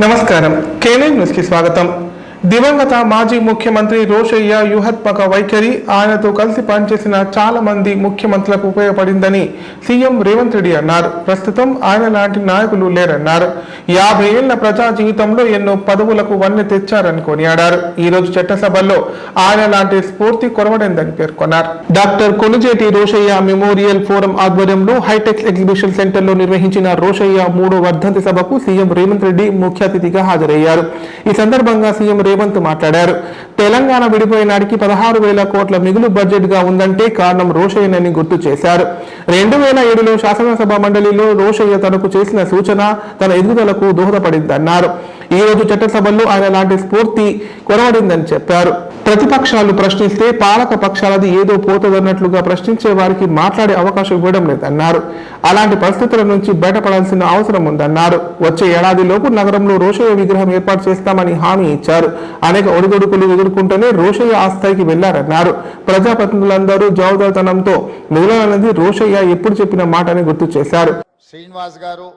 నమస్కారం canine news కి స్వాగతం. దివంగత మాజీ ముఖ్యమంత్రి రోషయ్య వ్యూహాత్మక వైఖరి ఆయనతో కలిసి పనిచేసిన చాలా మంది ముఖ్యమంత్రులకు ఉపయోగపడిందని సీఎం రేవంత్ రెడ్డి అన్నారు. ప్రస్తుతం ఆయన లాంటి నాయకులు లేరన్నారు. 50 ఏళ్ల ప్రజా జీవితంలో ఎన్నో పదవులకు వన్నె తెచ్చారని కొనియాడారు. ఈ రోజు చట్టసభలో ఆయన లాంటి స్ఫూర్తి కొరవడిందని పేర్కొన్నారు. Doctor Konijeti Rosaiah memorial forum ఆధ్వర్యంలో హైటెక్ ఎగ్జిబిషన్ సెంటర్ లో నిర్వహించిన రోషయ్య 3వ వర్ధంతి సభకు సీఎం రేవంత్ రెడ్డి ముఖ్య అతిథిగా హాజరయ్యారు. ఈ సందర్భంగా సీఎం రేవంత్ మాట్లాడారు. తెలంగాణ విడిపోయే నాటికి 16,000 కోట్ల మిగులు బడ్జెట్ గా ఉందంటే కారణం రోషయ్యనని గుర్తు చేశారు. 2007లో శాసనసభ మండలిలో రోషయ్య తనకు చేసిన సూచన తన ఎదుగుదలకు దోహదపడిందన్నారు. ఈ రోజు చట్టసభలో ఆయన లాంటి స్ఫూర్తి కొరవడిందని చెప్పారు. ప్రతిపక్షాలు ప్రశ్నిస్తే పాలక పక్షాలది ఏదో పోతుందన్నట్లుగా ప్రశ్నించే వారికి మాట్లాడే అవకాశం ఇవ్వడం లేదన్నారు. అలాంటి పరిస్థితుల నుంచి బయటపడాల్సిన అవసరం ఉందన్నారు. వచ్చే ఏడాదిలోపు నగరంలో రోషయ్య విగ్రహం ఏర్పాటు చేస్తామని హామీ ఇచ్చారు. అనేక ఒడిదుడుకులు ఎదుర్కొంటూనే రోషయ్య ఆ స్థాయికి వెళ్లారన్నారు. ప్రజాప్రతినిధులందరూ జవాబుదారీతనంతో మిగిలినది రోషయ్య ఎప్పుడు చెప్పిన మాట అని గుర్తు చేశారు. శ్రీనివాస్ గారు,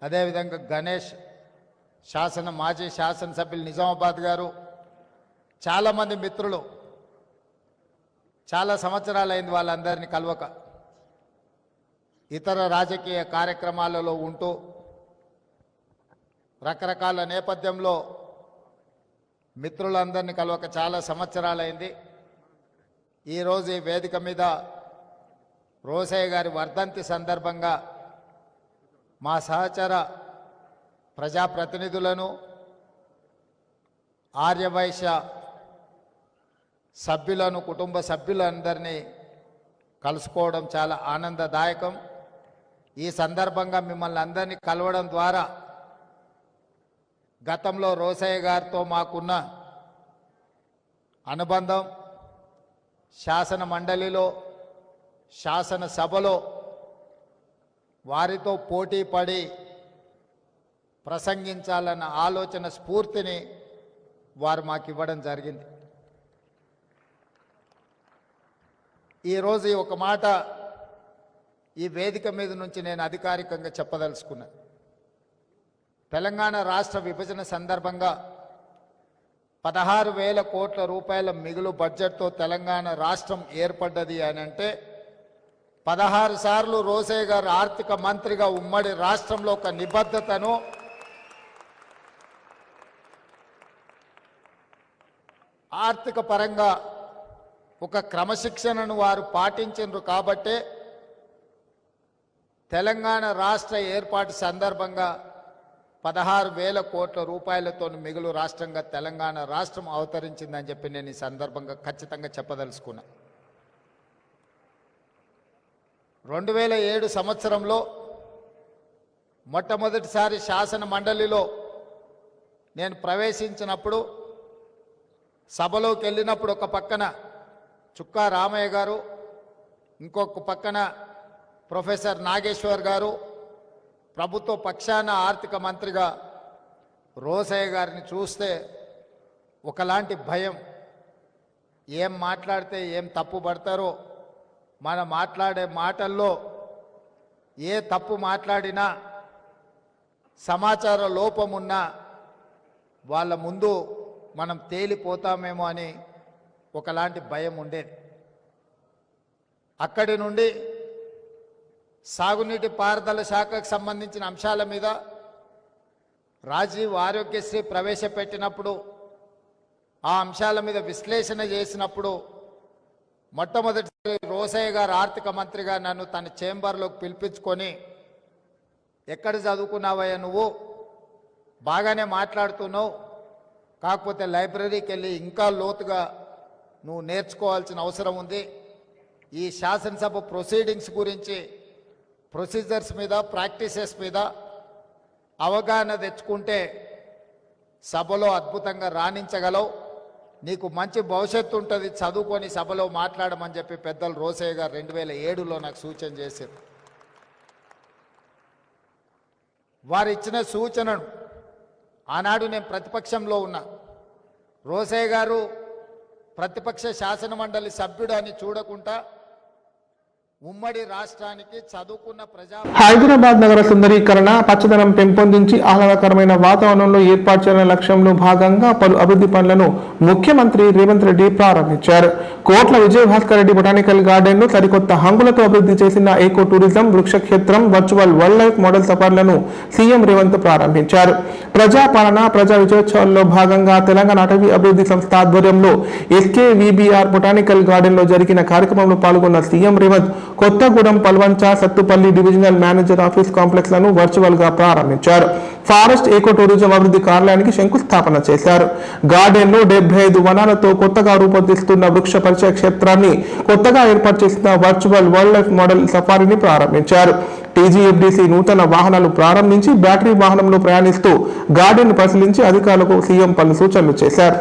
అదేవిధంగా గణేష్, మాజీ శాసనసభ్యులు నిజామాబాద్ గారు, చాలామంది మిత్రులు, చాలా సంవత్సరాలైంది వాళ్ళందరినీ కలవక. ఇతర రాజకీయ కార్యక్రమాలలో ఉంటూ రకరకాల నేపథ్యంలో మిత్రులందరినీ కలవక చాలా సంవత్సరాలైంది. ఈరోజు ఈ వేదిక మీద రోషయ్య గారి వర్ధంతి సందర్భంగా మా సహచర ప్రజాప్రతినిధులను, ఆర్యవైశ్య సభ్యులను, కుటుంబ సభ్యులందరినీ కలుసుకోవడం చాలా ఆనందదాయకం. ఈ సందర్భంగా మిమ్మల్ని అందరినీ కలవడం ద్వారా గతంలో రోషయ్య గారితో మాకున్న అనుబంధం, శాసన మండలిలో, శాసనసభలో వారితో పోటీ పడి ప్రసంగించాలన్న ఆలోచన, స్ఫూర్తిని వారు మాకు ఇవ్వడం జరిగింది. ఈరోజు ఒక మాట ఈ వేదిక మీద నుంచి నేను అధికారికంగా చెప్పదలుచుకున్నా. తెలంగాణ రాష్ట్ర విభజన సందర్భంగా 16,000 కోట్ల రూపాయల మిగులు బడ్జెట్తో తెలంగాణ రాష్ట్రం ఏర్పడ్డది అని అంటే 16 సార్లు రోషయ్య గారు ఆర్థిక మంత్రిగా ఉమ్మడి రాష్ట్రంలో ఒక నిబద్ధతను, ఆర్థిక పరంగా ఒక క్రమశిక్షణను వారు పాటించారు. కాబట్టే తెలంగాణ రాష్ట్ర ఏర్పాటు సందర్భంగా 16,000 కోట్ల రూపాయలతో మిగులు రాష్ట్రంగా తెలంగాణ రాష్ట్రం అవతరించిందని చెప్పి నేను ఈ సందర్భంగా ఖచ్చితంగా చెప్పదలుచుకున్నా. 2007 సంవత్సరంలో మొట్టమొదటిసారి శాసన మండలిలో నేను ప్రవేశించినప్పుడు, సభలోకి వెళ్ళినప్పుడు ఒక పక్కన చుక్కా రామయ్య గారు, ఇంకొక పక్కన ప్రొఫెసర్ నాగేశ్వర్ గారు, ప్రభుత్వ పక్షాన ఆర్థిక మంత్రిగా రోషయ్య గారిని చూస్తే ఒకలాంటి భయం. ఏం మాట్లాడితే ఏం తప్పు పడతారో, మనం మాట్లాడే మాటల్లో ఏ తప్పు మాట్లాడినా, సమాచార లోపమున్నా వాళ్ళ ముందు మనం తేలిపోతామేమో అని ఒకలాంటి భయం ఉండేది. అక్కడి నుండి సాగునీటి పారుదల శాఖకు సంబంధించిన అంశాల మీద రాజీవ్ ఆరోగ్యశ్రీ ప్రవేశపెట్టినప్పుడు, ఆ అంశాల మీద విశ్లేషణ చేసినప్పుడు మొట్టమొదటిసారి రోషయ్య గారు ఆర్థిక మంత్రిగా నన్ను తన చేంబర్లోకి పిలిపించుకొని, ఎక్కడ చదువుకున్నావయ్యా నువ్వు, బాగానే మాట్లాడుతున్నావు, కాకపోతే లైబ్రరీకి వెళ్ళి ఇంకా లోతుగా నువ్వు నేర్చుకోవాల్సిన అవసరం ఉంది. ఈ శాసనసభ ప్రొసీడింగ్స్ గురించి, ప్రొసీజర్స్ మీద, ప్రాక్టీసెస్ మీద అవగాహన తెచ్చుకుంటే సభలో అద్భుతంగా రాణించగలవు, నీకు మంచి భవిష్యత్తు ఉంటుంది, చదువుకొని సభలో మాట్లాడమని చెప్పి పెద్దలు రోషయ్య గారు 2007లో నాకు సూచన చేశారు. వారు ఇచ్చిన సూచనను ఆనాడు నేను ప్రతిపక్షంలో ఉన్నా. రోషయ్య గారు ప్రతిపక్ష శాసన మండలి సభ్యుడు అని చూడకుండా ఉమ్మడి రాష్ట్రానికి చదువుకున్న ప్రజా హైదరాబాద్ నగర సుందరీకరణ పచ్చదనం పెంపొందించి ఆహ్లాదకరమైన వాతావరణంలో ఏర్పాటు చేయాలనే లక్ష్యంలో భాగంగా పలు అభివృద్ధి పనులను ముఖ్యమంత్రి రేవంత్ రెడ్డి ప్రారంభించారు. కోట్ల విజయభాస్కర్ రెడ్డి బొటానికల్ గార్డెన్ ను సరికొత్త హంగులతో అభివృద్ధి చేసిన ఎకో టూరిజం, వృక్షక్షేత్రం, వర్చువల్ వైల్డ్ లైఫ్ మోడల్ సఫారీలను సీఎం రేవంత్ ప్రారంభించారు. ప్రజాపాలన ప్రజా విజయోత్సవాల్లో భాగంగా తెలంగాణ అటవీ అభివృద్ధి సంస్థ ఆధ్వర్యంలో ఎస్కేవీబీఆర్ బొటానికల్ గార్డెన్ లో జరిగిన కార్యక్రమంలో పాల్గొన్న CM Revanth Kothagudem, Palvancha, Sathupalli divisional manager office complex లను వర్చువల్ గా ప్రారంభించారు. ఫారెస్ట్ ఎకో టూరిజం అభివృద్ధి కార్యాలయానికి శంకుస్థాపన చేశారు. గార్డెన్ లో 75 వనాలతో కొత్తగా రూపొందిస్తున్న వృక్ష పరిచయ క్షేత్రాన్ని, కొత్తగా ఏర్పాటు చేసిన వర్చువల్ వైల్డ్ లైఫ్ మోడల్ సఫారీని ప్రారంభించారు. టీజీఎఫ్డీసీ నూతన వాహనాలు ప్రారంభించి బ్యాటరీ వాహనంలో ప్రయాణిస్తూ గార్డెన్ పరిశీలించి అధికారులకు సీఎం పలు సూచనలు చేశారు.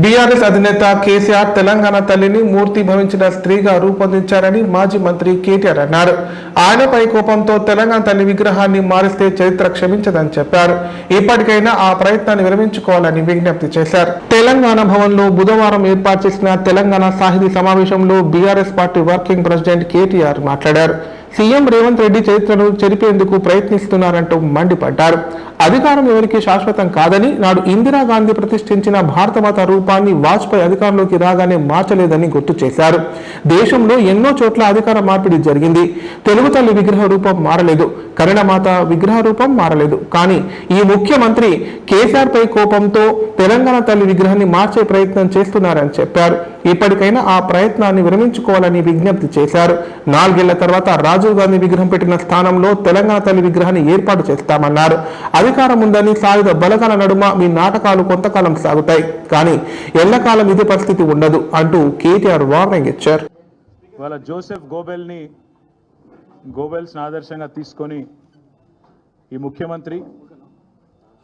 బీఆర్ఎస్ అధినేత కేసీఆర్ తెలంగాణ తల్లిని మూర్తి భవించిన స్త్రీగా రూపొందించారని మాజీ మంత్రి కేటీఆర్ అన్నారు. ఆయనపై కోపంతో తెలంగాణ తల్లి విగ్రహాన్ని మారిస్తే చరిత్ర క్షమించదని చెప్పారు. ఇప్పటికైనా ఆ ప్రయత్నాన్ని విరమించుకోవాలని విజ్ఞప్తి చేశారు. తెలంగాణ భవన్ లో బుధవారం ఏర్పాటు చేసిన తెలంగాణ సాహితీ సమావేశంలో BRS party working president KTR మాట్లాడారు. సీఎం రేవంత్ రెడ్డి చరిత్రను చెరిపేందుకు ప్రయత్నిస్తున్నారంటూ మండిపడ్డారు. అధికారం ఎవరికి శాశ్వతం కాదని, నాడు ఇందిరాగాంధీ ప్రతిష్ఠించిన భారతమాత రూపాన్ని వాజ్పేయి అధికారంలోకి రాగానే మార్చలేదని గుర్తు చేశారు. దేశంలో ఎన్నో చోట్ల అధికార మార్పిడి జరిగింది. తెలుగు తల్లి విగ్రహ రూపం మారలేదు, కరుణమాత విగ్రహ రూపం మారలేదు. కానీ ఈ ముఖ్యమంత్రి కేసీఆర్ పై కోపంతో తెలంగాణ తల్లి విగ్రహాన్ని మార్చే ప్రయత్నం చేస్తున్నారని చెప్పారు. ఇప్పటికైనా ఆ ప్రయత్నాన్ని విరమించుకోవాలని విజ్ఞప్తి చేశారు. 4 ఏళ్ల తర్వాత రాజీవ్ గాంధీ విగ్రహం పెట్టిన స్థానంలో తెలంగాణ తల్లి విగ్రహాన్ని ఏర్పాటు చేస్తామన్నారు. అధికారం ఉందని సాయుధ బలగాల నడుమ మీ నాటకాలు కొంతకాలం సాగుతాయి, కానీ ఎల్లకాలం ఇదే పరిస్థితి ఉండదు అంటూ కేటీఆర్ వార్నింగ్ ఇచ్చారు. వాళ్ళ జోసెఫ్ గోబెల్స్ని ఆదర్శంగా తీసుకొని ఈ ముఖ్యమంత్రి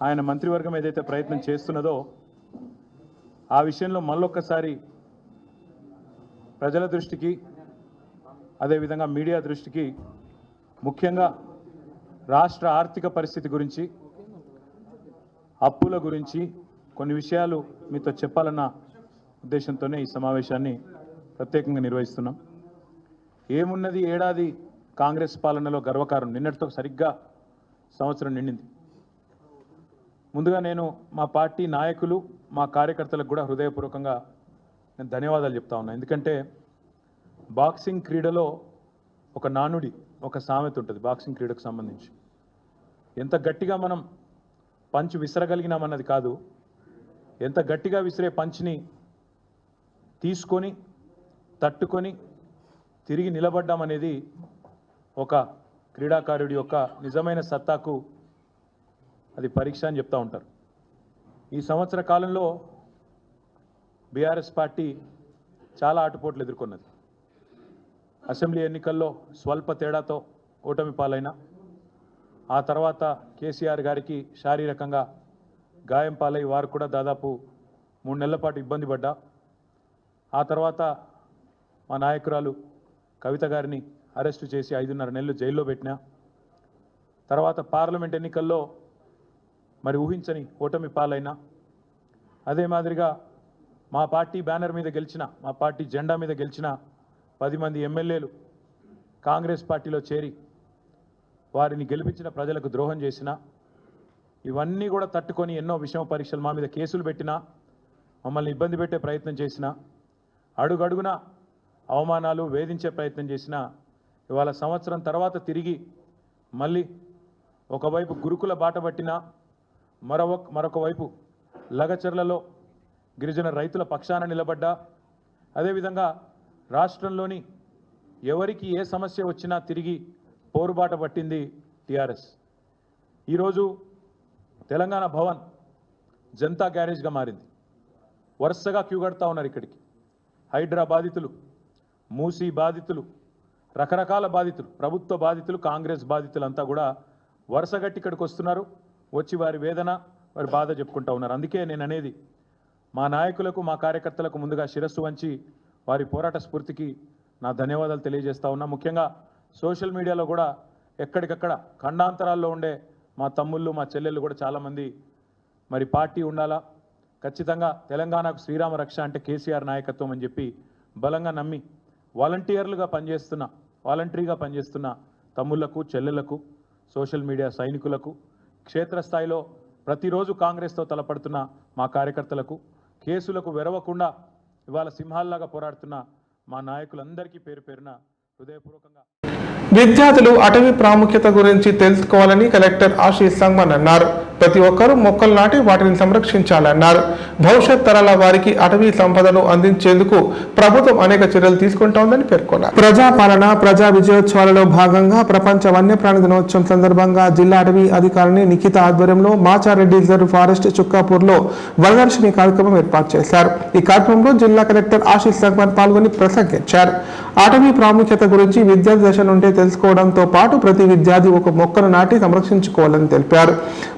ఆయన మంత్రివర్గం ఏదైతే ప్రయత్నం చేస్తున్నదో ఆ విషయంలో మళ్ళొక్కసారి ప్రజల దృష్టికి, అదేవిధంగా మీడియా దృష్టికి, ముఖ్యంగా రాష్ట్ర ఆర్థిక పరిస్థితి గురించి, అప్పుల గురించి కొన్ని విషయాలు మీతో చెప్పాలన్న ఉద్దేశంతోనే ఈ సమావేశాన్ని ప్రత్యేకంగా నిర్వహిస్తున్నాం. ఏమున్నది, ఏడాది కాంగ్రెస్ పాలనలో గర్వకారం. నిన్నటితో సరిగ్గా సంవత్సరం నిండింది. ముందుగా నేను మా పార్టీ నాయకులు, మా కార్యకర్తలకు కూడా హృదయపూర్వకంగా నేను ధన్యవాదాలు చెప్తా ఉన్నా. ఎందుకంటే బాక్సింగ్ క్రీడలో ఒక నానుడి, ఒక సామెత ఉంటుంది బాక్సింగ్ క్రీడకు సంబంధించి. ఎంత గట్టిగా మనం పంచ్ విసరగలిగినామన్నది కాదు, ఎంత గట్టిగా విసిరే పంచ్ని తీసుకొని తట్టుకొని తిరిగి నిలబడ్డామనేది ఒక క్రీడాకారుడి యొక్క నిజమైన సత్తాకు అది పరీక్ష అని చెప్తూ ఉంటారు. ఈ సంవత్సర కాలంలో బీఆర్ఎస్ పార్టీ చాలా ఆటుపోట్లు ఎదుర్కొన్నది. అసెంబ్లీ ఎన్నికల్లో స్వల్ప తేడాతో ఓటమి పాలైన, ఆ తర్వాత కేసీఆర్ గారికి శారీరకంగా గాయం పాలై వారు కూడా దాదాపు 3 నెలల పాటు ఇబ్బంది పడ్డా, ఆ తర్వాత మా నాయకురాలు కవిత గారిని అరెస్టు చేసి 5.5 నెలలు జైల్లో పెట్టినా, తర్వాత పార్లమెంట్ ఎన్నికల్లో మరి ఊహించని ఓటమి పాలైనా, అదే మాదిరిగా మా పార్టీ బ్యానర్ మీద గెలిచిన, మా పార్టీ జెండా మీద గెలిచిన 10 మంది ఎమ్మెల్యేలు కాంగ్రెస్ పార్టీలో చేరి వారిని గెలిపించిన ప్రజలకు ద్రోహం చేసిన, ఇవన్నీ కూడా తట్టుకొని ఎన్నో విషమ పరీక్షలు మా మీద కేసులు పెట్టినా, మమ్మల్ని ఇబ్బంది పెట్టే ప్రయత్నం చేసిన, అడుగడుగున అవమానాలు వేధించే ప్రయత్నం చేసిన, ఇవాళ సంవత్సరం తర్వాత తిరిగి మళ్ళీ ఒకవైపు గురుకుల బాట పట్టినా, మరొక వైపు లగచర్లలో గిరిజన రైతుల పక్షాన నిలబడ్డా, అదేవిధంగా రాష్ట్రంలోని ఎవరికి ఏ సమస్య వచ్చినా తిరిగి పోరుబాట పట్టింది టీఆర్ఎస్. ఈరోజు తెలంగాణ భవన్ జనతా గ్యారేజ్గా మారింది. వరుసగా క్యూ కడతా ఉన్నారు ఇక్కడికి. హైడ్రా బాధితులు, మూసీ బాధితులు, రకరకాల బాధితులు, ప్రభుత్వ బాధితులు, కాంగ్రెస్ బాధితులంతా కూడా వరుసగట్టి ఇక్కడికి వస్తున్నారు. వచ్చి వారి వేదన, వారి బాధ చెప్పుకుంటూ ఉన్నారు. అందుకే నేను అనేది, మా నాయకులకు, మా కార్యకర్తలకు ముందుగా శిరస్సు వంచి వారి పోరాట స్ఫూర్తికి నా ధన్యవాదాలు తెలియజేస్తా ఉన్నా. ముఖ్యంగా సోషల్ మీడియాలో కూడా ఎక్కడికక్కడ ఖండాంతరాల్లో ఉండే మా తమ్ముళ్ళు, మా చెల్లెళ్ళు కూడా చాలామంది మరి పార్టీ ఉండాలా, ఖచ్చితంగా తెలంగాణకు శ్రీరామ రక్ష అంటే కేసీఆర్ నాయకత్వం అని చెప్పి బలంగా నమ్మి వాలంటీర్లుగా పనిచేస్తున్న తమ్ముళ్లకు, చెల్లెళ్లకు, సోషల్ మీడియా సైనికులకు, క్షేత్రస్థాయిలో ప్రతిరోజు కాంగ్రెస్తో తలపడుతున్న మా కార్యకర్తలకు, కేసులకు వెరవకుండా ఇవాళ సింహాల్లాగా పోరాడుతున్న మా నాయకులందరికీ పేరు పేరున హృదయపూర్వకంగా. విద్యార్థులు అటవీ ప్రాముఖ్యత గురించి తెలుసుకోవాలని కలెక్టర్ ఆశీష్ సంగ్మాన్ అన్నారు. ప్రతి ఒక్కరూ మొక్కలు నాటి వాటిని సంరక్షించాలన్నారు. భవిష్యత్ తరాల వారికి అటవీ సంపదను అందించేందుకు ప్రభుత్వం అనేక చర్యలు తీసుకుంటోందని పేర్కొన్నారు. ప్రజాపాలన, ప్రజా విజయోత్సవాలలో భాగంగా ప్రపంచ వన్యప్రాణి దినోత్సవం సందర్భంగా జిల్లా అటవీ అధికారిని నిఖిత ఆధ్వర్యంలో మాచారెడ్డి రిజర్వ్ ఫారెస్ట్ చుక్కాపూర్లో వనదర్శిని కార్యక్రమం ఏర్పాటు చేశారు. ఈ కార్యక్రమంలో జిల్లా కలెక్టర్ ఆశీష్ సంగ్మాన్ పాల్గొని ప్రసంగించారు. అటవీ ప్రాముఖ్యత గురించి విద్యార్థి దశ నుండే తెలుసుకోవడంతో పాటు ప్రతి విద్యార్థి ఒక మొక్కను నాటి సంరక్షించుకోవాలని తెలిపారు.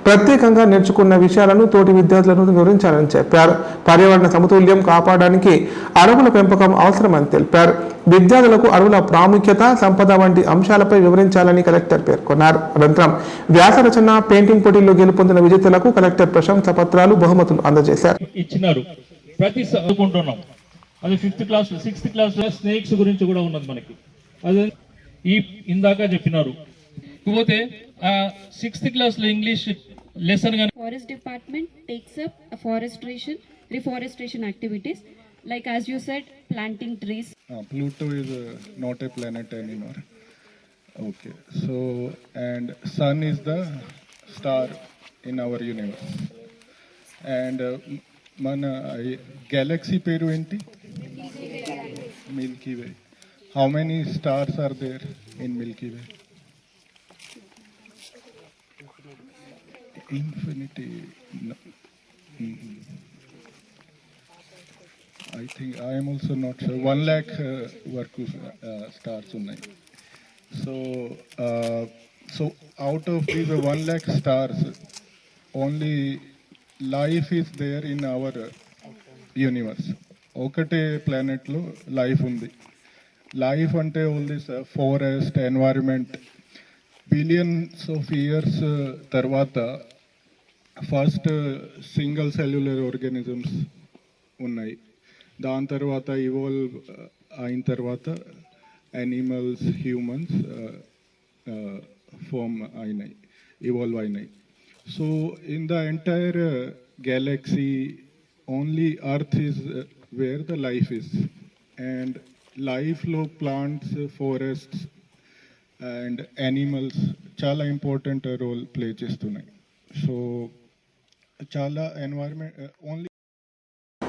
ప్రత్యేకంగా నేర్చుకున్న విషయాలను తోటి విద్యార్థులను వివరించాలని చెప్పారు. పర్యావరణ సమతుల్యం కాపాడడానికి అడవుల పెంపకం అవసరమని తెలిపారు. విద్యార్థులకు అడవుల ప్రాముఖ్యత, సంపద వంటి అంశాలపై వివరించాలని కలెక్టర్ పేర్కొన్నారు. అనంతరం వ్యాస రచన, పెయింటింగ్ పోటీల్లో గెలుపొందిన విజేతలకు కలెక్టర్ ప్రశంసా పత్రాలు, బహుమతులు అందజేశారు. ఇచ్చినారు. ప్రతి చదువుకుంటున్నాం. అది 5th class 6th class snakes గురించి కూడా ఉన్నది మనకి. అదే ఈ ఇందాక చెప్పినారు. పోతే 6th క్లాస్ లో ఇంగ్లీష్ లెసన్ గాని Forest Department takes up reforestation activities, like as you said, planting trees. Pluto is not a planet anymore. Okay, so and Sun is the star in our universe. And mana galaxy peru enti? Milky Way. How many stars are there in Milky Way? Infinity. No. I think I am also not sure. 1 lakh stars unnai. So out of these 1 lakh stars, only life is there in our universe. ఒకటే planet లో life ఉంది. Life అంటే only forest, environment. Billions of years తర్వాత first single cellular organisms ఉన్నాయి. దాని తర్వాత evolve అయిన తర్వాత యానిమల్స్, హ్యూమన్స్ ఫామ్ అయినాయి, ఇవాల్వ్ అయినాయి. So in the entire galaxy only earth is where the life is, and life lo plants, forests and animals chala important role play chestunnai. So chala environment only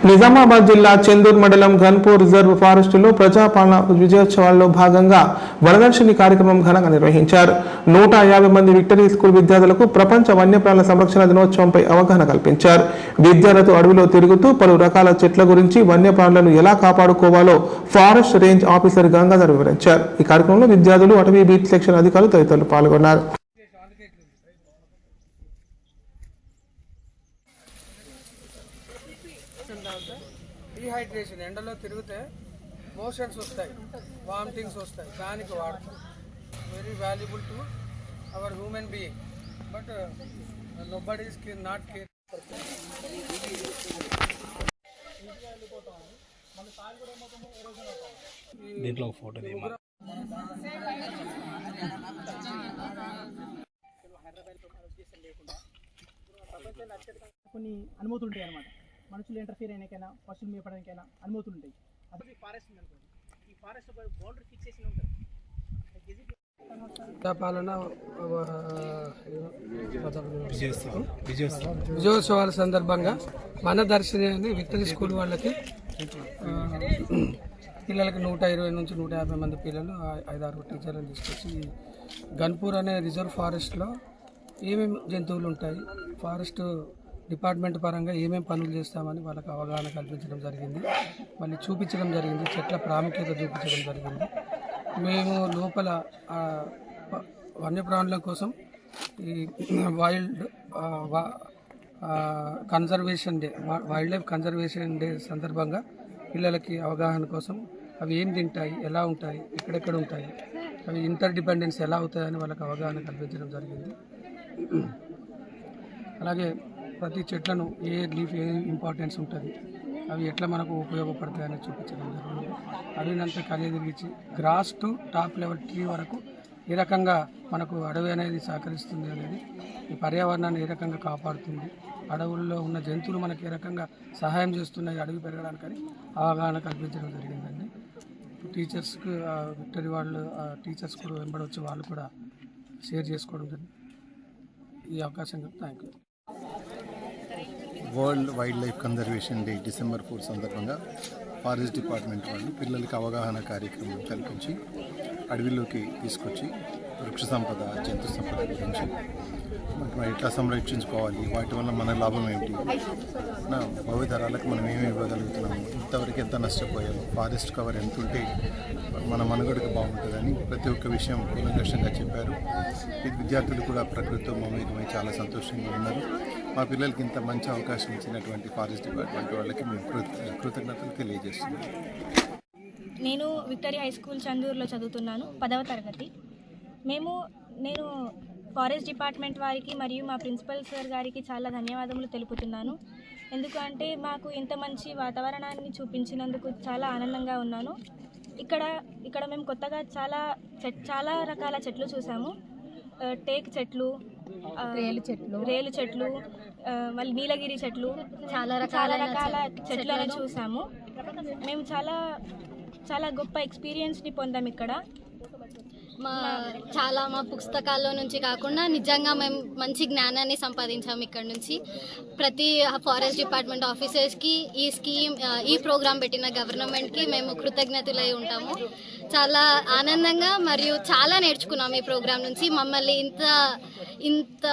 Nizamabad జిల్లా చెందూర్ మండలం Ghanpur reserve ఫారెస్టులో ప్రజాపాలన విజయోత్సవాల్లో భాగంగా వనదర్శిని కార్యక్రమం ఘనంగా నిర్వహించారు. 150 మంది victory school విద్యార్థులకు ప్రపంచ వన్యప్రాణుల సంరక్షణ దినోత్సవంపై అవగాహన కల్పించారు. విద్యార్థులతో అడవిలో తిరుగుతూ పలు రకాల చెట్ల గురించి, వన్యప్రాణులను ఎలా కాపాడుకోవాలో ఫారెస్ట్ రేంజ్ ఆఫీసర్ గంగాధర్ వివరించారు. ఈ కార్యక్రమంలో విద్యార్థులు, అటవీ బీట్ సెక్షన్ అధికారులు తదితరులు పాల్గొన్నారు. డీహైడ్రేషన్, ఎండలో తిరిగితే మోషన్స్ వస్తాయి, వామిటింగ్స్ వస్తాయి, దానికి వాడతాం. Very valuable to our human being, but nobody is not care. దీంట్లో ఫోటో కొన్ని అనుమతులు ఉంటాయి అన్నమాట. మనుషులు ఇంటర్ఫీర్ అయినాకైనా, పశువులు మేపడానికైనా అనుమతులు ఉంటాయి. అది ఫారెస్ట్ ఉందనుకోండి, ఈ ఫారెస్ట్ బౌండరీ ఫిక్స్ చేసి ఉంటుంది. పాలన విజయోత్సవాల సందర్భంగా వనదర్శిని అని విక్టరీ స్కూల్ వాళ్ళకి పిల్లలకి 120 నుంచి 150 మంది పిల్లలు, 5-6 టీచర్లను తీసుకొచ్చి గన్పూర్ అనే రిజర్వ్ ఫారెస్ట్లో ఏమేమి జంతువులు ఉంటాయి, ఫారెస్ట్ డిపార్ట్మెంట్ పరంగా ఏమేమి పనులు చేస్తామని వాళ్ళకి అవగాహన కల్పించడం జరిగింది. మళ్ళీ చూపించడం జరిగింది, చెట్ల ప్రాముఖ్యత చూపించడం జరిగింది. మేము లోపల వన్యప్రాణుల కోసం ఈ wild conservation day, wild life conservation day సందర్భంగా పిల్లలకి అవగాహన కోసం అవి ఏం తింటాయి, ఎలా ఉంటాయి, ఎక్కడెక్కడ ఉంటాయి, అవి ఇంటర్ డిపెండెన్స్ ఎలా అవుతాయని వాళ్ళకి అవగాహన కల్పించడం జరిగింది. అలాగే ప్రతి చెట్లను ఏ లీఫ్ ఏ ఇంపార్టెన్స్ ఉంటుంది, అవి ఎట్లా మనకు ఉపయోగపడతాయని చూపించడం జరిగింది. అడవినంతా కలిగి తిరిగించి grass to top level tree వరకు ఏ రకంగా మనకు అడవి అనేది సహకరిస్తుంది అనేది, ఈ పర్యావరణాన్ని ఏ రకంగా కాపాడుతుంది, అడవుల్లో ఉన్న జంతువులు మనకి ఏ రకంగా సహాయం చేస్తున్నాయి అడవి పెరగడానికని అవగాహన కల్పించడం జరిగిందండి. టీచర్స్కి విక్టరీ వాళ్ళు టీచర్స్ కూడా వెంబడొచ్చి వాళ్ళు కూడా షేర్ చేసుకోవడం జరిగింది. ఈ అవకాశం thank you. World wild life conservation day December 4 సందర్భంగా ఫారెస్ట్ డిపార్ట్మెంట్ వాళ్ళు పిల్లలకి అవగాహన కార్యక్రమం కల్పించి అడవిలోకి తీసుకొచ్చి వృక్ష సంపద, జంతు సంపద గురించి మనం ఎట్లా సంరక్షించుకోవాలి, వాటి వల్ల మన లాభం ఏంటి, నా భవితరాలకు మనం ఏమి ఇవ్వగలుగుతున్నాము, ఇంతవరకు ఎంత నష్టపోయాము, ఫారెస్ట్ కవర్ ఎంత ఉంటే మన మనుగడకు బాగుంటుందని ప్రతి ఒక్క విషయం కూలంకషంగా చెప్పారు. విద్యార్థులు కూడా ప్రకృతితో మమేకమై చాలా సంతోషంగా ఉన్నారు. మా పిల్లలకి ఇంత మంచి అవకాశం ఇచ్చినటువంటి ఫారెస్ట్ డిపార్ట్మెంట్ వాళ్ళకి మేము కృతజ్ఞతలు తెలియజేస్తున్నాం. నేను విక్టరీ హై స్కూల్ చందూరులో చదువుతున్నాను, 10వ తరగతి. నేను ఫారెస్ట్ డిపార్ట్మెంట్ వారికి మరియు మా ప్రిన్సిపల్ సార్ గారికి చాలా ధన్యవాదములు తెలుపుతున్నాను. ఎందుకంటే మాకు ఇంత మంచి వాతావరణాన్ని చూపించినందుకు చాలా ఆనందంగా ఉన్నాను. ఇక్కడ మేము కొత్తగా చాలా రకాల చెట్లు చూసాము. టేక్ చెట్లు, రేలు చెట్లు, మళ్ళీ నీలగిరి చెట్లు, చాలా రకాల చెట్లను చూసాము. మేము చాలా గొప్ప ఎక్స్పీరియన్స్ని పొందాం ఇక్కడ. మా పుస్తకాల్లో నుంచి కాకుండా నిజంగా మేము మంచి జ్ఞానాన్ని సంపాదించాము ఇక్కడ నుంచి. ప్రతి ఫారెస్ట్ డిపార్ట్మెంట్ ఆఫీసర్స్కి ఈ ప్రోగ్రాం పెట్టిన గవర్నమెంట్కి మేము కృతజ్ఞతలై ఉంటాము. చాలా ఆనందంగా మరియు చాలా నేర్చుకున్నాము ఈ ప్రోగ్రాం నుంచి. మమ్మల్ని ఇంత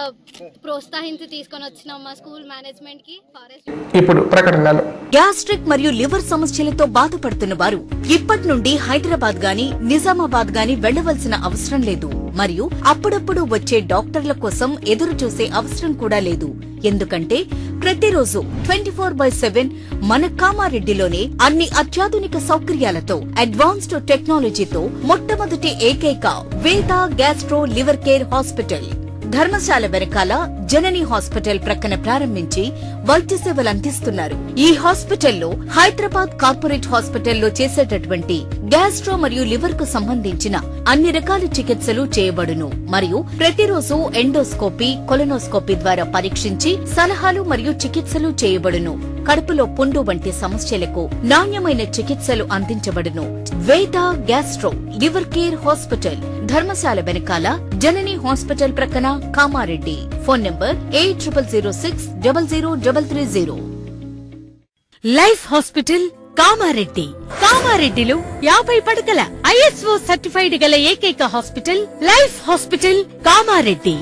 ప్రోత్సహించి తీసుకొని వచ్చిన మా స్కూల్ మేనేజ్మెంట్కి ఫారెస్ట్. ఇప్పుడు ప్రకటనలు. గ్యాస్ట్రిక్ మరియు లివర్ సమస్యలతో బాధపడుతున్న వారు ఇప్పటి నుండి హైదరాబాద్ గాని నిజామాబాద్ గాని వెళ్లవలసిన అవసరం లేదు. మరియు అప్పుడప్పుడు వచ్చే డాక్టర్ల కోసం ఎదురు చూసే అవసరం కూడా లేదు. ఎందుకంటే ప్రతిరోజు 24/7 మన కామారెడ్డిలోనే అన్ని అత్యాధునిక సౌకర్యాలతో, అడ్వాన్స్డ్ టెక్నాలజీతో మొట్టమొదటి ఏకైక వేద gastro liver care hospital Dharamshala వెనకాల జనని హాస్పిటల్ ప్రక్కన ప్రారంభించి వైద్య సేవలు అందిస్తున్నారు. ఈ హాస్పిటల్లో హైదరాబాద్ కార్పొరేట్ హాస్పిటల్లో చేసేటటువంటి గ్యాస్ట్రో మరియు లివర్ కు సంబంధించిన అన్ని రకాల చికిత్సలు చేయబడును. మరియు ప్రతిరోజు ఎండోస్కోపీ, కొలనోస్కోపీ ద్వారా పరీక్షించి సలహాలు మరియు చికిత్సలు చేయబడును. కడుపులో పుండు వంటి సమస్యలకు నాణ్యమైన చికిత్సలు అందించబడును. వేద gastro liver care hospital Dharamshala వెనకాల జనని హాస్పిటల్ ప్రక్కన Kamareddy. Phone number 8006000330. Life hospital Kamareddy. కామారెడ్డిలో 50 పడకల ISO సర్టిఫైడ్ గల ఏకైక hospital life hospital Kamareddy.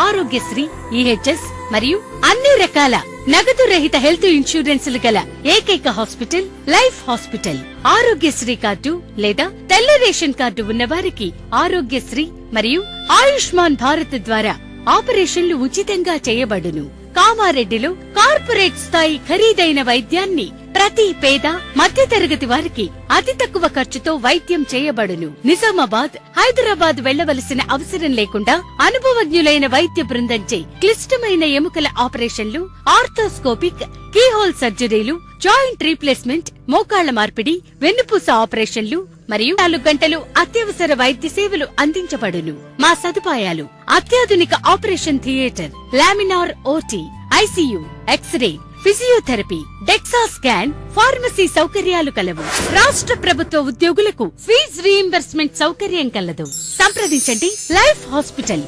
Aarogyasri, EHS మరియు అన్ని రకాల నగదు రహిత హెల్త్ ఇన్సూరెన్సులు గల ఏకైక hospital life hospital. Aarogyasri card లేదా తెల్ల రేషన్ కార్డు ఉన్న వారికి ఆరోగ్యశ్రీ మరియు ఆయుష్మాన్ భారత్ ద్వారా ఆపరేషన్లు ఉచితంగా చేయబడును. కామారెడ్డిలో కార్పొరేట్ స్థాయి ఖరీదైన వైద్యాన్ని ప్రతి పేద మధ్యతరగతి వారికి అతి తక్కువ ఖర్చుతో వైద్యం చేయబడును. నిజామాబాద్, హైదరాబాద్ వెళ్లవలసిన అవసరం లేకుండా అనుభవజ్ఞులైన వైద్య బృందంచే క్లిష్టమైన ఎముకల ఆపరేషన్లు, ఆర్థోస్కోపిక్, కీహోల్ సర్జరీలు, జాయింట్ రీప్లేస్మెంట్, మోకాళ్ల మార్పిడి, వెన్నుపూస ఆపరేషన్లు మరియు 4 గంటలు అత్యవసర వైద్య సేవలు అందించబడును. మా సదుపాయాలు: అత్యాధునిక operation theatre, laminar OT, ICU, x ray, physiotherapy, DEXA scan, pharmacy సౌకర్యాలు కలవు. రాష్ట్ర ప్రభుత్వ ఉద్యోగులకు ఫీజు రీయింబర్స్మెంట్ సౌకర్యం కలదు. సంప్రదించండి లైఫ్ హాస్పిటల్.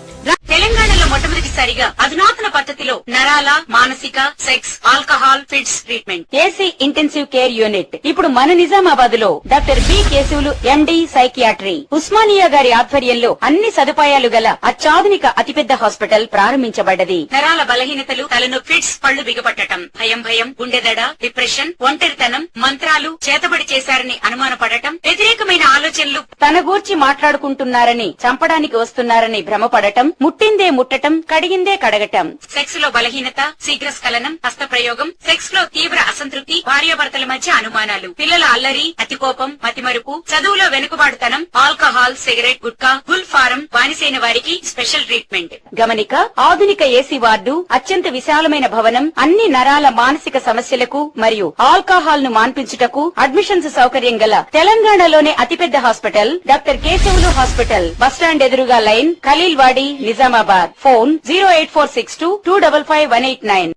తెలంగాణలో మొట్టమొదటిసారిగా అధునాతన పద్ధతిలో నరాల, మానసిక, sex, alcohol, fits treatment, AC intensive care unit ఇప్పుడు మన నిజామాబాద్ లో doctor B Keshavulu MD psychiatry, Osmania గారి ఆధ్వర్యంలో అన్ని సదుపాయాలు గల అత్యాధునిక అతిపెద్ద హాస్పిటల్ ప్రారంభించబడ్డది. నరాల బలహీనతలు, తలనొప్పి, ఫిట్స్, పళ్లు బిగపట్టడం, భయం, గుండెదడ, డిప్రెషన్, ఒంటరితనం, మంత్రాలు చేతబడి చేశారని అనుమానపడటం, వ్యతిరేకమైన ఆలోచనలు, తన గూర్చి మాట్లాడుకుంటున్నారని, చంపడానికి వస్తున్నారని భ్రమపడటం, ముట్టిందే ముట్టటం, కడిగిందే కడగటం, సెక్స్ లో బలహీనత, శీఘ్రస్ఖలనం, హస్తప్రయోగం, సెక్స్ లో తీవ్ర అసంతృప్తి, భార్యాభర్తల మధ్య అనుమానాలు, పిల్లల అల్లరి, అతికోపం, మతిమరుపు, చదువులో వెనుకబాటుతనం, alcohol, cigarette, gutka, Gul form బానిసైన వారికి స్పెషల్ ట్రీట్మెంట్. గమనిక: ఆధునిక ఏసీ వార్డు, అత్యంత విశాలమైన భవనం, అన్ని నరాల మానసిక సమస్యలకు మరియు ఆల్కహాల్ ను మాన్పించుటకు అడ్మిషన్స్ సౌకర్యం గల తెలంగాణలోనే అతిపెద్ద hospital doctor Keshavulu hospital. Bus stand ఎదురుగా లైన్, ఖలీల్వాడి, నిజామాబాద్. ఫోన్ 08462 255 189.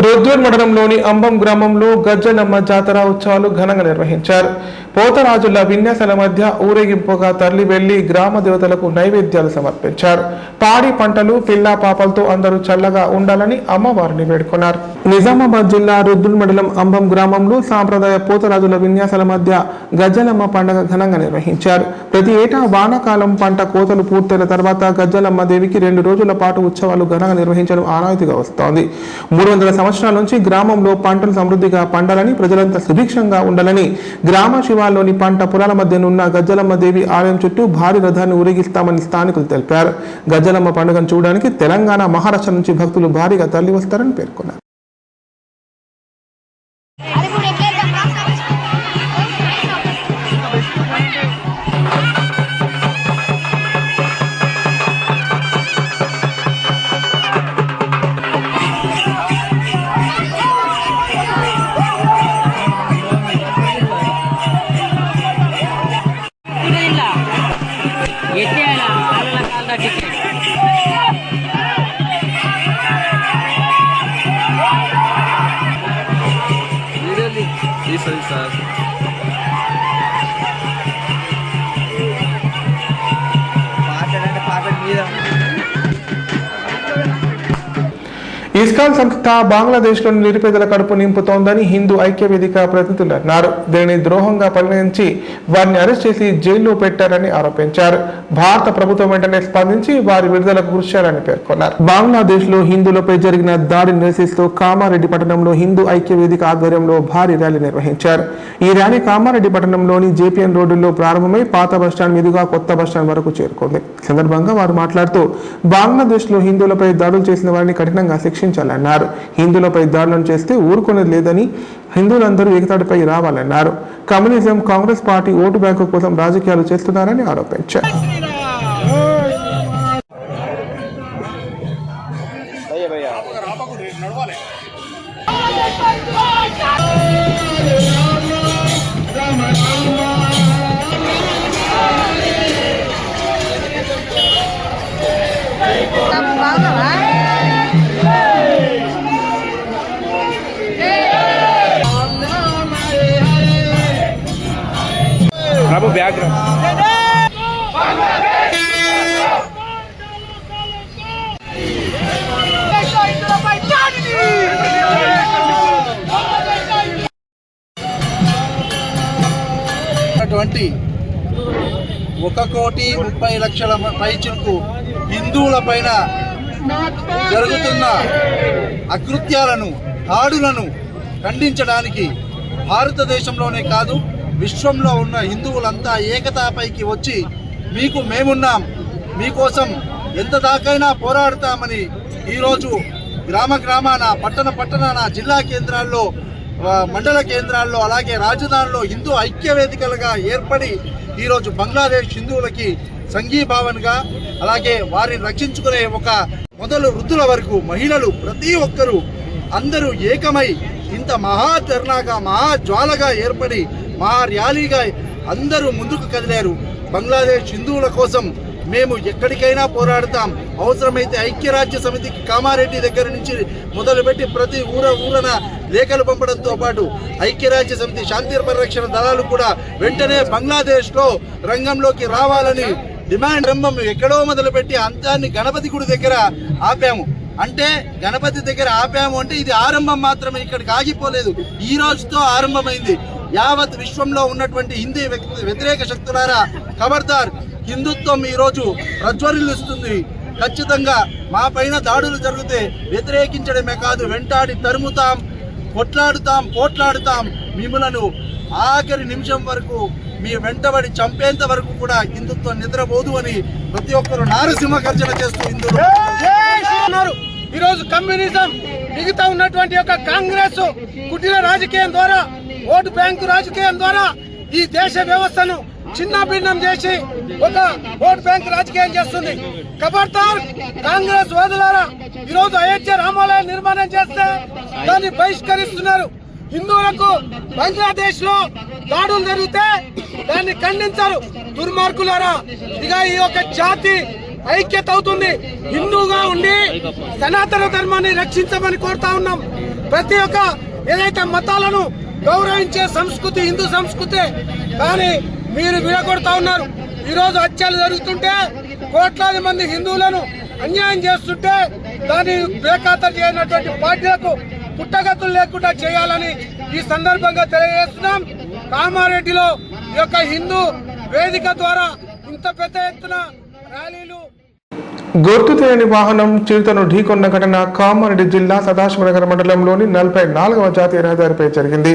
రుద్దూర్ మండలంలోని అంబం గ్రామంలో గజ్జలమ్మ జాతర ఉత్సవాలు ఘనంగా నిర్వహించారు. పోతరాజుల విన్యాసాల మధ్య ఊరేగింపుగా తరలి వెళ్లి గ్రామ దేవతలకు నైవేద్యాలు సమర్పించారు. పాడి పంటలు, పిల్లా పాపలతో అందరూ చల్లగా ఉండాలని అమ్మవారిని వేడుకున్నారు. నిజామాబాద్ జిల్లా రుద్దూర్ మండలం అంబం గ్రామంలో సాంప్రదాయ పోతరాజుల విన్యాసాల మధ్య గజ్జలమ్మ పండుగ ఘనంగా నిర్వహించారు. ప్రతి ఏటా వానాకాలం పంట కోతలు పూర్తయిన తర్వాత గజ్జలమ్మ దేవికి 2 రోజుల పాటు ఉత్సవాలు ఘనంగా నిర్వహించడం ఆనవాయితీగా వస్తోంది. 300 సంవత్సరాల నుంచి గ్రామంలో పంటలు సమృద్ధిగా పండాలని, ప్రజలంతా సుభిక్షంగా ఉండాలని గ్రామ శివార్లోని పంట పొలాల మధ్యనున్న గజ్జలమ్మ దేవి ఆలయం చుట్టూ భారీ రథాన్ని ఊరేగిస్తామని స్థానికులు తెలిపారు. గజ్జలమ్మ పండుగను చూడడానికి తెలంగాణ, మహారాష్ట్ర నుంచి భక్తులు భారీగా తరలి వస్తారని పేర్కొన్నారు. ఇస్కాన్ సంస్థ బంగ్లాదేశ్లోని నిరుపేదల కడుపు నింపుతోందని హిందూ ఐక్య వేదిక ప్రతినిధులు అన్నారు. దీనిని ద్రోహంగా పరిగణించి వారిని అరెస్ట్ చేసి జైల్లో పెట్టారని ఆరోపించారు. భారత ప్రభుత్వం వెంటనే స్పందించి వారి విడుదలకు కృషి చేయాలని పేర్కొన్నారు. బంగ్లాదేశ్ లో హిందువులపై జరిగిన దాడిని నిరసిస్తూ కామారెడ్డి పట్టణంలో హిందూ ఐక్య వేదిక ఆధ్వర్యంలో భారీ ర్యాలీ నిర్వహించారు. ఈ ర్యాలీ కామారెడ్డి పట్టణంలోని JPN రోడ్డులో ప్రారంభమై పాత బస్టాండ్ మీదుగా కొత్త బస్టాండ్ వరకు చేరుకుంది. ఈ సందర్భంగా వారు మాట్లాడుతూ బంగ్లాదేశ్ లో హిందువులపై దాడులు చేసిన వారిని కఠినంగా శిక్షించాలన్నారు. హిందువులపై దాడులను చేస్తే ఊరుకునేది లేదని, హిందువులందరూ ఏకతాటిపై రావాలన్నారు. Communism, Congress party vote bank కోసం రాజకీయాలు చేస్తున్నారని ఆరోపించారు. ఉన్నటువంటి 1,30,00,000 పైచులకు హిందువుల పైన జరుగుతున్న అకృత్యాలను, దాడులను ఖండించడానికి భారతదేశంలోనే కాదు విశ్వంలో ఉన్న హిందువులంతా ఏకతాపైకి వచ్చి మీకు మేమున్నాం, మీకోసం ఎంత దాకైనా పోరాడతామని ఈరోజు గ్రామ గ్రామాన, పట్టణాన, జిల్లా కేంద్రాల్లో, మండల కేంద్రాల్లో, అలాగే రాజధానిలో హిందూ ఐక్యవేదికలుగా ఏర్పడి ఈరోజు బంగ్లాదేశ్ హిందువులకి సంఘీభావనగా, అలాగే వారిని రక్షించుకునే ఒక మొదలు వృద్ధుల వరకు మహిళలు ప్రతి ఒక్కరూ అందరూ ఏకమై ఇంత మహాధర్నాగా, మహాజ్వాలగా ఏర్పడి మహా ర్యాలీగా అందరూ ముందుకు కదిలారు. బంగ్లాదేశ్ హిందువుల కోసం మేము ఎక్కడికైనా పోరాడతాం. అవసరమైతే ఐక్యరాజ్య సమితికి కామారెడ్డి దగ్గర నుంచి మొదలుపెట్టి ప్రతి ఊరన లేఖలు పంపడంతో పాటు ఐక్యరాజ్య సమితి శాంతి పరిరక్షణ దళాలు కూడా వెంటనే బంగ్లాదేశ్లో రంగంలోకి రావాలని డిమాండ్ ఎక్కడో మొదలుపెట్టి అంతాన్ని గణపతి గుడి దగ్గర ఆపాము. అంటే గణపతి దగ్గర ఆపాము అంటే ఇది ఆరంభం మాత్రమే, ఇక్కడికి ఆగిపోలేదు. ఈ రోజుతో ఆరంభమైంది. యావత్ విశ్వంలో ఉన్నటువంటి హిందీ వ్యతిరేక శక్తులారా ఖబర్దార్, హిందుత్వం ఈరోజు ప్రజ్వరిల్లుస్తుంది. ఖచ్చితంగా మా పైన దాడులు జరిగితే వ్యతిరేకించడమే కాదు, వెంటాడి తరుముతాం, పోట్లాడుతాం. మిమ్మలను ఆఖరి నిమిషం వరకు మీ వెంటబడి చంపేంత వరకు కూడా హిందుత్వం నిద్రపోదు అని ప్రతి ఒక్కరు నారసింహ గర్జన చేస్తూ హిందువులు ఈరోజు కమ్యూనిజం, మిగతా ఉన్నటువంటి యొక్క కాంగ్రెస్ కుటిల రాజకీయం ద్వారా, ఓటు బ్యాంకు రాజకీయం ద్వారా ఈ దేశ వ్యవస్థను చిన్నభిన్నం చేసి ఒక ఓటు బ్యాంక్ రాజకీయం చేస్తుంది. ఖబర్దార్ కాంగ్రెస్ వాదులారా, ఈరోజు అయోధ్య రామాలయం నిర్మాణం చేస్తే దాన్ని బహిష్కరిస్తున్నారు. హిందువులకు బంగ్లాదేశ్ లో దాడులు జరిగితే దాన్ని ఖండించారు. దుర్మార్గులారా, ఇక ఈ యొక్క జాతి ఐక్యత అవుతుంది. హిందూగా ఉండి సనాతన ధర్మాన్ని రక్షించమని కోరుతా ఉన్నాం. ప్రతి ఒక్క ఏదైతే మతాలను గౌరవించే సంస్కృతి హిందూ సంస్కృతి, కానీ మీరు విడగొడతా ఉన్నారు. ఈరోజు హత్యలు జరుగుతుంటే, కోట్లాది మంది హిందువులను అన్యాయం చేస్తుంటే దాన్ని బేఖాతరు చేయనటువంటి పార్టీలకు పుట్టగతులు లేకుండా చేయాలని ఈ సందర్భంగా తెలియజేస్తున్నాం. కామారెడ్డిలో ఈ యొక్క హిందూ వేదిక ద్వారా ఇంత పెద్ద ఎత్తున ర్యాలీలు. గుర్తు తెలియని వాహనం చిరుతను ఢీకొన్న ఘటన కామారెడ్డి జిల్లా సదాశివనగర్ మండలంలోని 44వ జాతీయ రహదారిపై జరిగింది.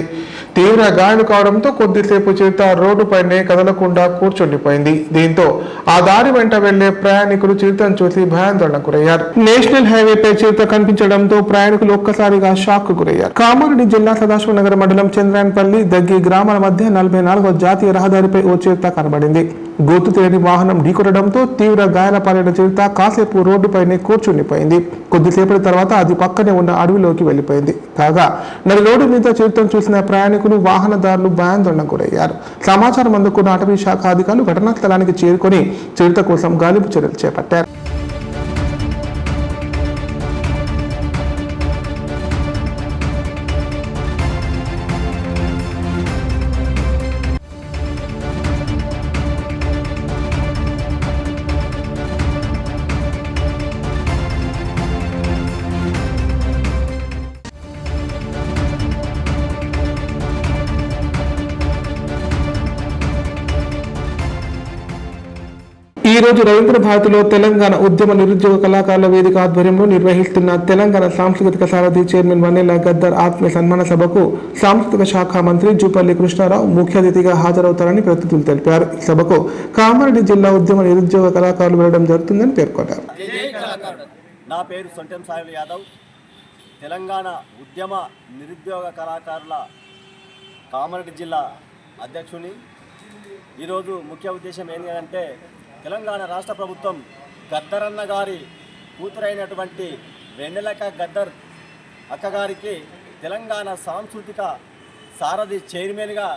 తీవ్ర గాయాలు కావడంతో కొద్దిసేపు చిరుత రోడ్డుపైనే కదలకుండా కూర్చుండిపోయింది. దీంతో ఆ దారి వెంట వెళ్లే ప్రయాణికులు చిరుతను చూసి భయాందోళనకు గురయ్యారు. నేషనల్ హైవేపై చిరుత కనిపించడంతో ప్రయాణికులు ఒక్కసారిగా షాక్ కు గురయ్యారు. కామారెడ్డి జిల్లా సదాశివనగర్ మండలం చంద్రాయన్పల్లి, దగ్గి గ్రామాల మధ్య 44వ జాతీయ రహదారిపై ఓ చిరుత కనబడింది. గుర్తు తెలియని వాహనం ఢీకొనడంతో తీవ్ర గాయాల పాలైన చిరుత కాసేపు రోడ్డుపైనే కూర్చుండిపోయింది. కొద్దిసేపటి తర్వాత అది పక్కనే ఉన్న అడవిలోకి వెళ్లిపోయింది. కాగా నడి రోడ్డు మీద చిరుతను చూసిన ప్రయాణికులు, వాహనదారులు భయాందోళనకు గురయ్యారు. సమాచారం అందుకున్న అటవీ శాఖ అధికారులు ఘటనా స్థలానికి చేరుకొని చిరుత కోసం గాలింపు చర్యలు చేపట్టారు. ఈ రోజు రవీంద్ర భారతిలో తెలంగాణ ఉద్యమ నిరుద్యోగ కళాకారుల వేదిక ఆధ్వర్యంలో నిర్వహిస్తున్న తెలంగాణ సాంస్కృతిక సారథి చైర్మన్ వన్నెల గద్దర్ ఆత్మీయ సన్మాన సభకు సాంస్కృతిక శాఖ మంత్రి జూపల్లి కృష్ణారావు ముఖ్య అతిథిగా హాజరవుతారని ప్రతినిధులు తెలిపారు. ఈ సభకు కామారెడ్డి జిల్లా ఉద్యమ నిరుద్యోగ కళాకారులు వెళ్లడం జరుగుతుందని పేర్కొన్నారు. నా పేరు సొంటెం సాయిల్ యాదవ్, తెలంగాణ ఉద్యమ నిరుద్యోగ కళాకారుల కామారెడ్డి జిల్లా అధ్యక్షుని. ఈరోజు ముఖ్య ఉద్దేశం ఏంటంటే, తెలంగాణ రాష్ట్ర ప్రభుత్వం గద్దరన్న గారి కూతురైనటువంటి వెన్నెలక గద్దర్ అక్కగారికి తెలంగాణ సాంస్కృతిక సారథి చైర్మన్గా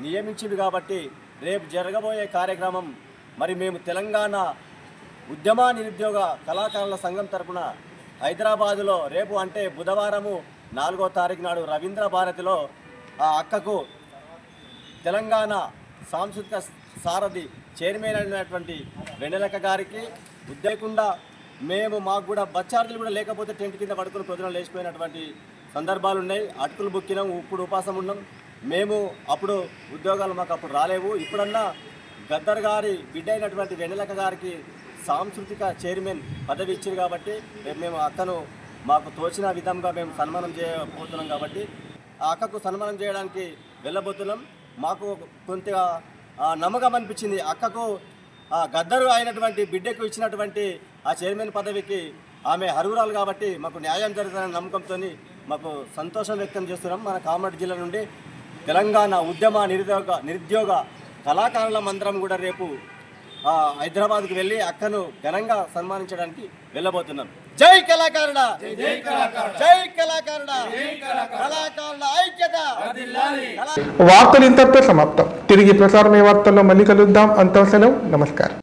నియమించింది. కాబట్టి రేపు జరగబోయే కార్యక్రమం మరి మేము తెలంగాణ ఉద్యమ నిరుద్యోగ కళాకారుల సంఘం తరపున హైదరాబాదులో రేపు అంటే బుధవారము 4వ తారీఖు నాడు రవీంద్ర భారతిలో ఆ అక్కకు తెలంగాణ సాంస్కృతిక సారథి చైర్మన్ అయినటువంటి వెన్నెలక్క గారికి ఉద్దేకుండా మాకు కూడా బచ్చార్జీలు కూడా లేకపోతే టెంట్ కింద పడుకుని ప్రజలు లేచిపోయినటువంటి సందర్భాలు ఉన్నాయి. అటుకులు బుక్కినాం, ఇప్పుడు ఉపాసం ఉన్నాం. మేము అప్పుడు ఉద్యోగాలు మాకు అప్పుడు రాలేవు. ఇప్పుడన్నా గద్దర్ గారి బిడ్డ అయినటువంటి వెన్నెలక్క గారికి సాంస్కృతిక చైర్మన్ పదవి ఇచ్చారు కాబట్టి మేము అక్కను మాకు తోచిన విధంగా మేము సన్మానం చేయబోతున్నాం కాబట్టి ఆ అక్కకు సన్మానం చేయడానికి వెళ్ళబోతున్నాం. మాకు కొంత నమ్మకం అనిపించింది. అక్కకు గద్దరు అయినటువంటి బిడ్డకు ఇచ్చినటువంటి ఆ చైర్మన్ పదవికి ఆమె అర్హురాలు కాబట్టి మాకు న్యాయం జరుగుతుందనే నమ్మకంతో మాకు సంతోషం వ్యక్తం చేస్తున్నాం. మన కామారెడ్డి జిల్లా నుండి తెలంగాణ ఉద్యమ నిరుద్యోగ కళాకారుల మందిరం కూడా రేపు హైదరాబాద్కు వెళ్ళి అక్కను ఘనంగా సన్మానించడానికి వెళ్ళబోతున్నాం. జై కళాకారుడ, జై కళాకారుడ, కళాకారుల ఐక్యత. వార్తలు ఇంతటితో సమాప్తం. తిరిగి ప్రసారమయ్యే వార్తల్లో మళ్ళీ కలుద్దాం. అంతవరకు సెలవు. నమస్కారం.